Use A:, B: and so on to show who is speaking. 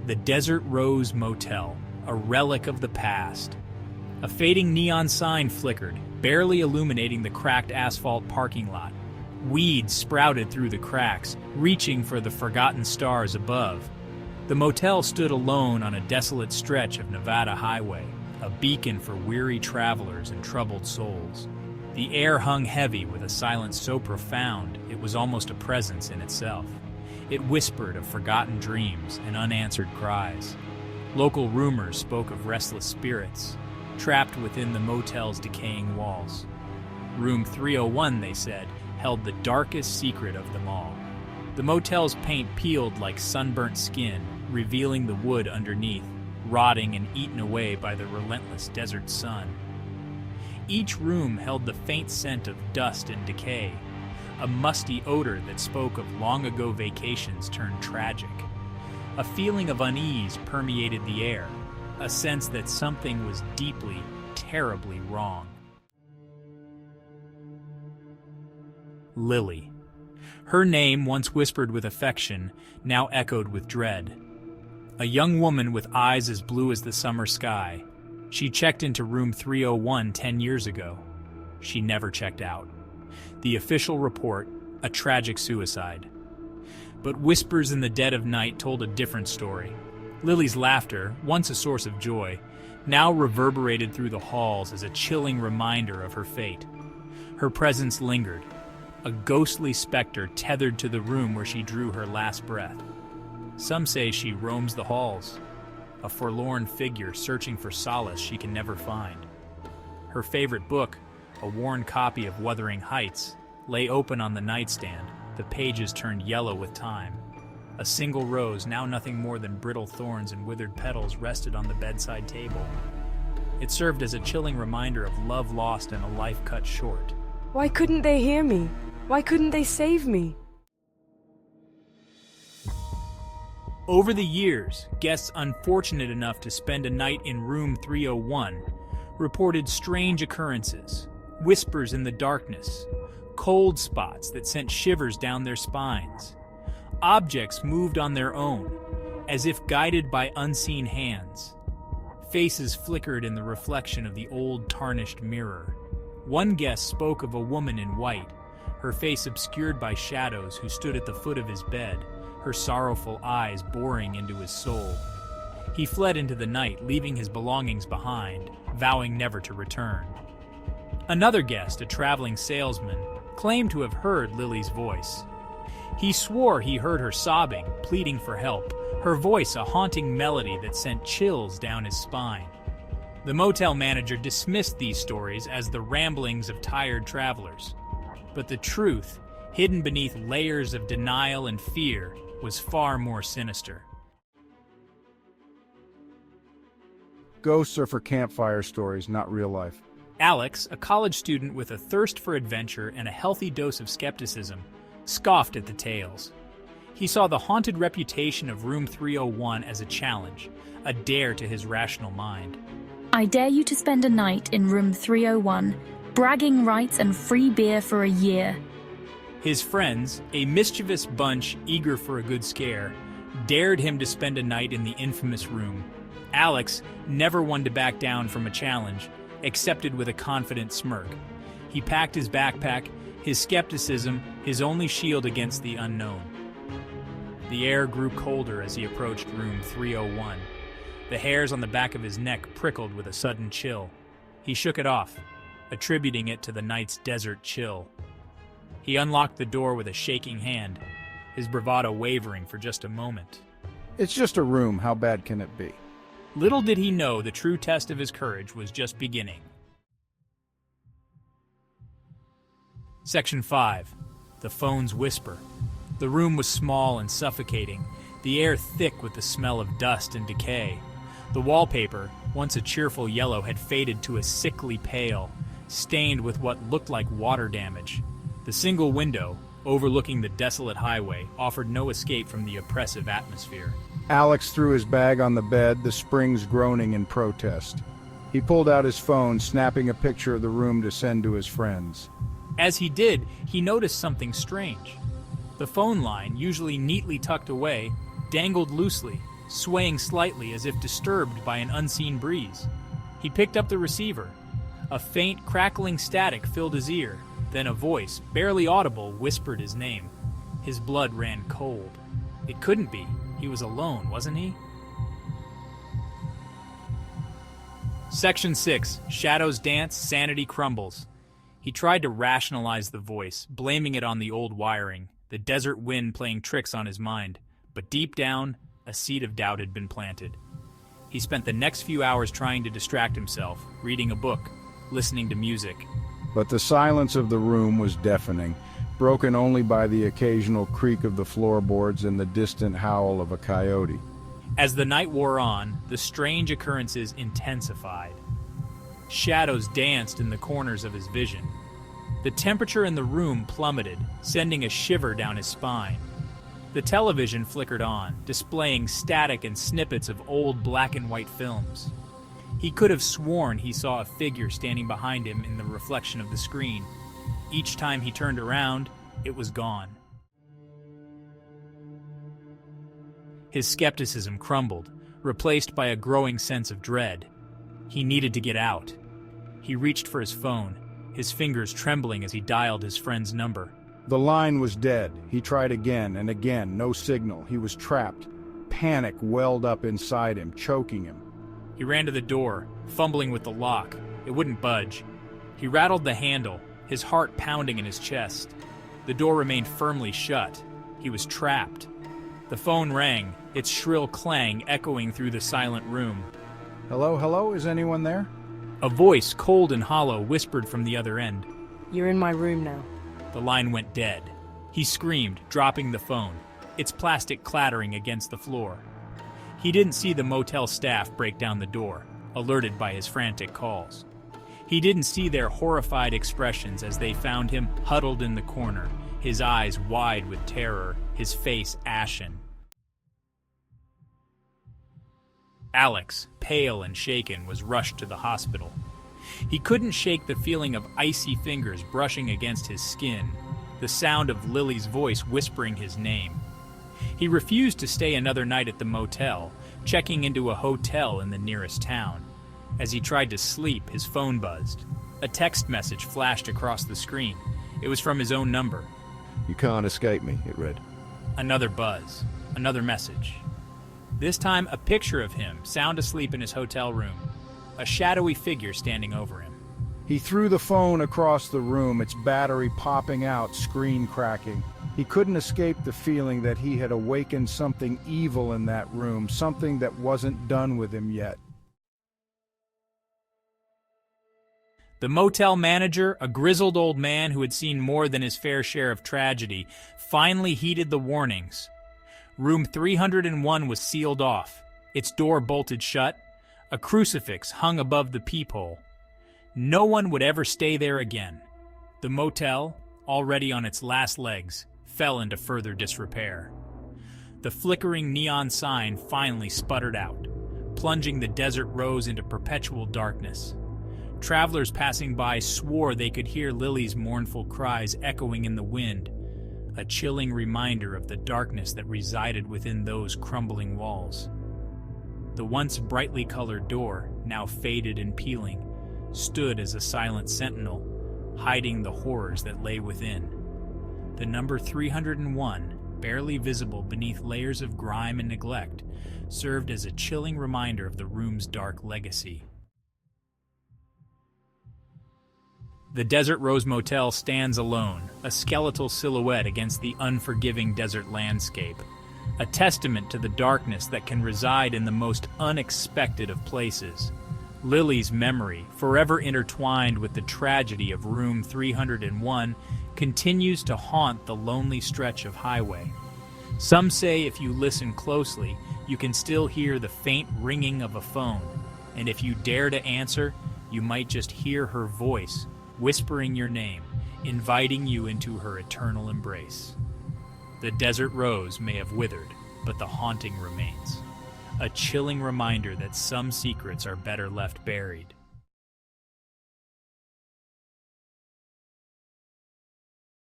A: The Desert Rose Motel, a relic of the past. A fading neon sign flickered, barely illuminating the cracked asphalt parking lot. Weeds sprouted through the cracks, reaching for the forgotten stars above. The motel stood alone on a desolate stretch of Nevada highway, a beacon for weary travelers and troubled souls. The air hung heavy with a silence so profound it was almost a presence in itself. It whispered of forgotten dreams and unanswered cries. Local rumors spoke of restless spirits, trapped within the motel's decaying walls. Room 301, they said, held the darkest secret of them all. The motel's paint peeled like sunburnt skin, revealing the wood underneath, rotting and eaten away by the relentless desert sun. Each room held the faint scent of dust and decay, a musty odor that spoke of long-ago vacations turned tragic. A feeling of unease permeated the air, a sense that something was deeply, terribly wrong. Lily. Her name, once whispered with affection, now echoed with dread. A young woman with eyes as blue as the summer sky. She checked into room 301 10 years ago. She never checked out. The official report, a tragic suicide. But whispers in the dead of night told a different story. Lily's laughter, once a source of joy, now reverberated through the halls as a chilling reminder of her fate. Her presence lingered, a ghostly specter tethered to the room where she drew her last breath. Some say she roams the halls, a forlorn figure searching for solace she can never find. Her favorite book, a worn copy of Wuthering Heights, lay open on the nightstand, the pages turned yellow with time. A single rose, now nothing more than brittle thorns and withered petals, rested on the bedside table. It served as a chilling reminder of love lost and a life cut short.
B: Why couldn't they hear me? Why couldn't they save me?
A: Over the years, guests unfortunate enough to spend a night in room 301 reported strange occurrences, whispers in the darkness, cold spots that sent shivers down their spines. Objects moved on their own, as if guided by unseen hands. Faces flickered in the reflection of the old tarnished mirror. One guest spoke of a woman in white, her face obscured by shadows, who stood at the foot of his bed, her sorrowful eyes boring into his soul. He fled into the night, leaving his belongings behind, vowing never to return. Another guest, a traveling salesman, claimed to have heard Lily's voice. He swore he heard her sobbing, pleading for help, her voice a haunting melody that sent chills down his spine. The motel manager dismissed these stories as the ramblings of tired travelers. But the truth, hidden beneath layers of denial and fear, was far more sinister.
C: Ghosts are for campfire stories, not real life.
A: Alex, a college student with a thirst for adventure and a healthy dose of skepticism, scoffed at the tales. He saw the haunted reputation of room 301 as a challenge, a dare to his rational mind.
D: I dare you to spend a night in room 301, bragging rights and free beer for a year.
A: His friends, a mischievous bunch eager for a good scare, dared him to spend a night in the infamous room. Alex, never one to back down from a challenge, accepted with a confident smirk. He packed his backpack, his skepticism, his only shield against the unknown. The air grew colder as he approached room 301. The hairs on the back of his neck prickled with a sudden chill. He shook it off, attributing it to the night's desert chill. He unlocked the door with a shaking hand, his bravado wavering for just a moment.
C: It's just a room, how bad can it be?
A: Little did he know the true test of his courage was just beginning. Section 5. The Phone's Whisper. The room was small and suffocating, the air thick with the smell of dust and decay. The wallpaper, once a cheerful yellow, had faded to a sickly pale, stained with what looked like water damage. The single window, overlooking the desolate highway, offered no escape from the oppressive atmosphere.
C: Alex threw his bag on the bed, the springs groaning in protest. He pulled out his phone, snapping a picture of the room to send to his friends.
A: As he did, he noticed something strange. The phone line, usually neatly tucked away, dangled loosely, swaying slightly as if disturbed by an unseen breeze. He picked up the receiver. A faint, crackling static filled his ear. Then a voice, barely audible, whispered his name. His blood ran cold. It couldn't be. He was alone, wasn't he? Section 6. Shadows dance, sanity crumbles. He tried to rationalize the voice, blaming it on the old wiring, the desert wind playing tricks on his mind. But deep down, a seed of doubt had been planted. He spent the next few hours trying to distract himself, reading a book, listening to music.
C: But the silence of the room was deafening, broken only by the occasional creak of the floorboards and the distant howl of a coyote.
A: As the night wore on, the strange occurrences intensified. Shadows danced in the corners of his vision. The temperature in the room plummeted, sending a shiver down his spine. The television flickered on, displaying static and snippets of old black and white films. He could have sworn he saw a figure standing behind him in the reflection of the screen. Each time he turned around, it was gone. His skepticism crumbled, replaced by a growing sense of dread. He needed to get out. He reached for his phone, his fingers trembling as he dialed his friend's number.
C: The line was dead. He tried again and again, no signal. He was trapped. Panic welled up inside him, choking him.
A: He ran to the door, fumbling with the lock. It wouldn't budge. He rattled the handle, his heart pounding in his chest. The door remained firmly shut. He was trapped. The phone rang, its shrill clang echoing through the silent room.
C: Hello, hello, is anyone there?
A: A voice, cold and hollow, whispered from the other end.
B: You're in my room now.
A: The line went dead. He screamed, dropping the phone, its plastic clattering against the floor. He didn't see the motel staff break down the door, alerted by his frantic calls. He didn't see their horrified expressions as they found him huddled in the corner, his eyes wide with terror, his face ashen. Alex, pale and shaken, was rushed to the hospital. He couldn't shake the feeling of icy fingers brushing against his skin, the sound of Lily's voice whispering his name. He refused to stay another night at the motel, checking into a hotel in the nearest town. As he tried to sleep, his phone buzzed. A text message flashed across the screen. It was from his own number.
E: "You can't escape me," it read.
A: Another buzz. Another message. This time, a picture of him, sound asleep in his hotel room. A shadowy figure standing over him.
C: He threw the phone across the room, its battery popping out, screen cracking. He couldn't escape the feeling that he had awakened something evil in that room, something that wasn't done with him yet.
A: The motel manager, a grizzled old man who had seen more than his fair share of tragedy, finally heeded the warnings. Room 301 was sealed off, its door bolted shut. A crucifix hung above the peephole. No one would ever stay there again. The motel, already on its last legs, fell into further disrepair. The flickering neon sign finally sputtered out, plunging the Desert Rose into perpetual darkness. Travelers passing by swore they could hear Lily's mournful cries echoing in the wind, a chilling reminder of the darkness that resided within those crumbling walls. The once brightly colored door, now faded and peeling, stood as a silent sentinel, hiding the horrors that lay within. The number 301, barely visible beneath layers of grime and neglect, served as a chilling reminder of the room's dark legacy. The Desert Rose Motel stands alone, a skeletal silhouette against the unforgiving desert landscape, a testament to the darkness that can reside in the most unexpected of places. Lily's memory, forever intertwined with the tragedy of Room 301, continues to haunt the lonely stretch of highway. Some say if you listen closely, you can still hear the faint ringing of a phone, and if you dare to answer, you might just hear her voice, whispering your name, inviting you into her eternal embrace. The desert rose may have withered, but the haunting remains. A chilling reminder that some secrets are better left buried.